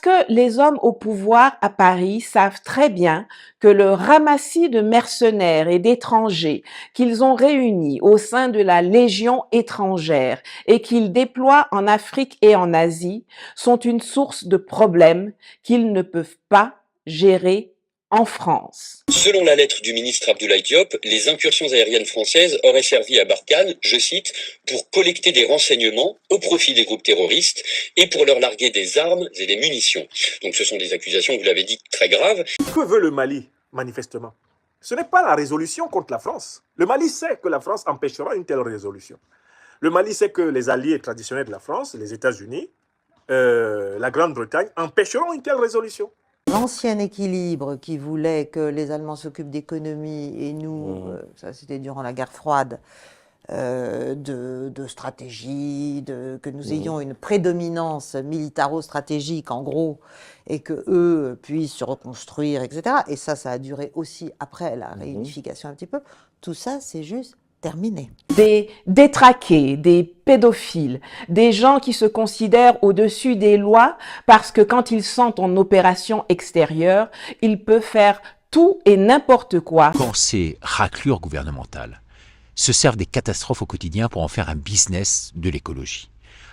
que les hommes au pouvoir à Paris savent très bien que le ramassis de mercenaires et d'étrangers qu'ils ont réunis au sein de la Légion étrangère et qu'ils déploient en Afrique et en Asie sont une source de problèmes qu'ils ne peuvent pas gérer en France. Selon la lettre du ministre Abdoulaye Diop, les incursions aériennes françaises auraient servi à Barkhane, je cite, pour collecter des renseignements au profit des groupes terroristes et pour leur larguer des armes et des munitions. Donc ce sont des accusations, vous l'avez dit, très graves. Que veut le Mali, manifestement? Ce n'est pas la résolution contre la France. Le Mali sait que la France empêchera une telle résolution. Le Mali sait que les alliés traditionnels de la France, les États-Unis, la Grande-Bretagne, empêcheront une telle résolution. L'ancien équilibre qui voulait que les Allemands s'occupent d'économie et nous, ça c'était durant la guerre froide, de stratégie, que nous ayons une prédominance militaro-stratégique en gros, et que eux puissent se reconstruire, etc. Et ça a duré aussi après la réunification un petit peu. Tout ça, c'est juste terminé. Des détraqués, des pédophiles, des gens qui se considèrent au-dessus des lois parce que quand ils sont en opération extérieure, ils peuvent faire tout et n'importe quoi. Quand ces raclures gouvernementales se servent des catastrophes au quotidien pour en faire un business de l'écologie.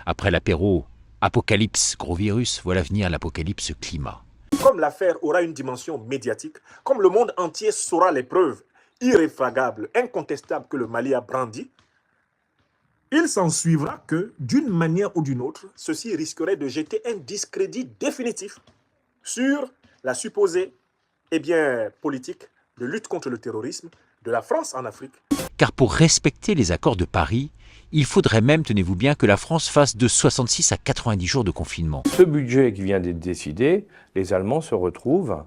Après l'apéro apocalypse gros virus, voilà venir l'apocalypse climat. Comme l'affaire aura une dimension médiatique, comme le monde entier saura les preuves irréfragables, incontestables que le Mali a brandies, il s'en suivra que, d'une manière ou d'une autre, ceci risquerait de jeter un discrédit définitif sur la supposée politique de lutte contre le terrorisme de la France en Afrique. Car pour respecter les accords de Paris, il faudrait même, tenez-vous bien, que la France fasse de 66 à 90 jours de confinement. Ce budget qui vient d'être décidé, les Allemands se retrouvent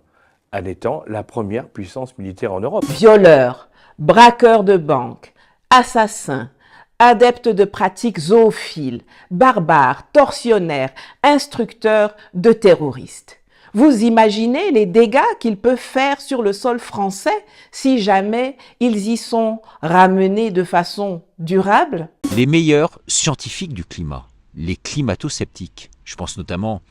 en étant la première puissance militaire en Europe. Violeurs, braqueurs de banques, assassins, adeptes de pratiques zoophiles, barbares, tortionnaires, instructeurs de terroristes. Vous imaginez les dégâts qu'ils peuvent faire sur le sol français si jamais ils y sont ramenés de façon durable? Les meilleurs scientifiques du climat, les climato-sceptiques, je pense notamment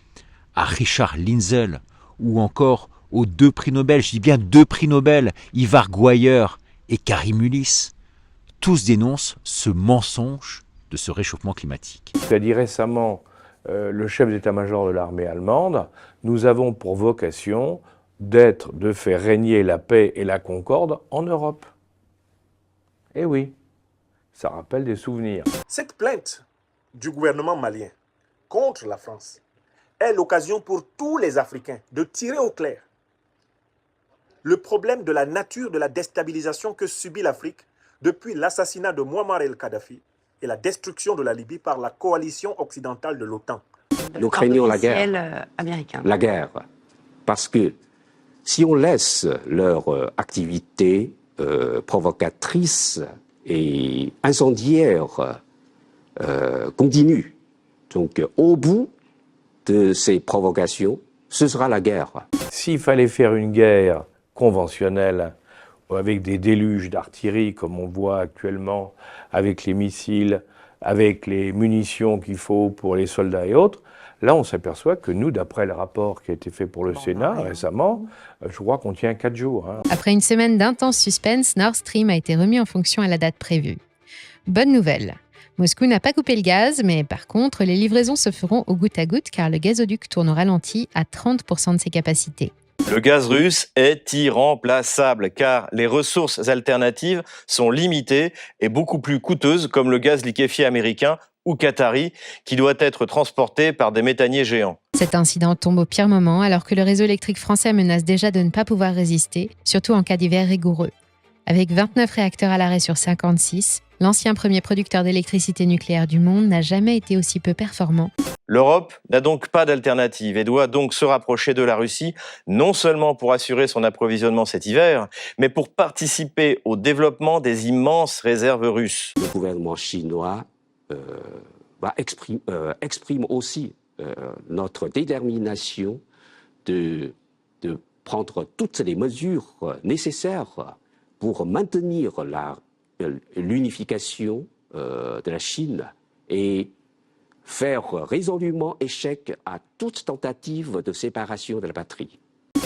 à Richard Linzel ou encore aux 2 prix Nobel, je dis bien 2 prix Nobel, Ivar Guayer et Karim Ulysse, tous dénoncent ce mensonge de ce réchauffement climatique. Ce qu'a dit récemment le chef d'état-major de l'armée allemande, nous avons pour vocation de faire régner la paix et la concorde en Europe. Eh oui, ça rappelle des souvenirs. Cette plainte du gouvernement malien contre la France est l'occasion pour tous les Africains de tirer au clair le problème de la nature de la déstabilisation que subit l'Afrique depuis l'assassinat de Muammar el-Kadhafi et la destruction de la Libye par la coalition occidentale de l'OTAN. Nous craignons la guerre. La guerre. Parce que si on laisse leur activité provocatrice et incendiaire continue, donc au bout de ces provocations, ce sera la guerre. S'il fallait faire une guerre conventionnelle avec des déluges d'artillerie comme on voit actuellement, avec les missiles, avec les munitions qu'il faut pour les soldats et autres, là on s'aperçoit que nous, d'après le rapport qui a été fait pour le Sénat récemment, je crois qu'on tient 4 jours. Après une semaine d'intense suspense, Nord Stream a été remis en fonction à la date prévue. Bonne nouvelle, Moscou n'a pas coupé le gaz, mais par contre, les livraisons se feront au goutte à goutte car le gazoduc tourne au ralenti à 30% de ses capacités. Le gaz russe est irremplaçable car les ressources alternatives sont limitées et beaucoup plus coûteuses comme le gaz liquéfié américain ou qatari qui doit être transporté par des méthaniers géants. Cet incident tombe au pire moment alors que le réseau électrique français menace déjà de ne pas pouvoir résister, surtout en cas d'hiver rigoureux. Avec 29 réacteurs à l'arrêt sur 56, l'ancien premier producteur d'électricité nucléaire du monde n'a jamais été aussi peu performant. L'Europe n'a donc pas d'alternative et doit donc se rapprocher de la Russie, non seulement pour assurer son approvisionnement cet hiver, mais pour participer au développement des immenses réserves russes. Le gouvernement chinois exprime aussi notre détermination de prendre toutes les mesures nécessaires pour maintenir l'unification de la Chine et faire résolument échec à toute tentative de séparation de la patrie.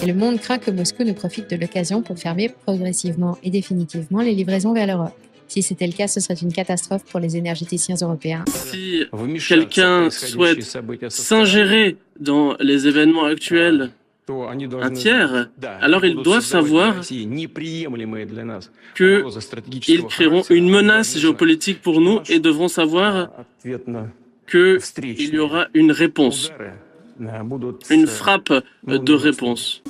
Et le monde craint que Moscou ne profite de l'occasion pour fermer progressivement et définitivement les livraisons vers l'Europe. Si c'était le cas, ce serait une catastrophe pour les énergéticiens européens. Si quelqu'un souhaite s'ingérer dans les événements actuels, un tiers, alors ils doivent savoir qu'ils créeront une menace géopolitique pour nous et devront savoir qu'il y aura une réponse, une frappe de réponse.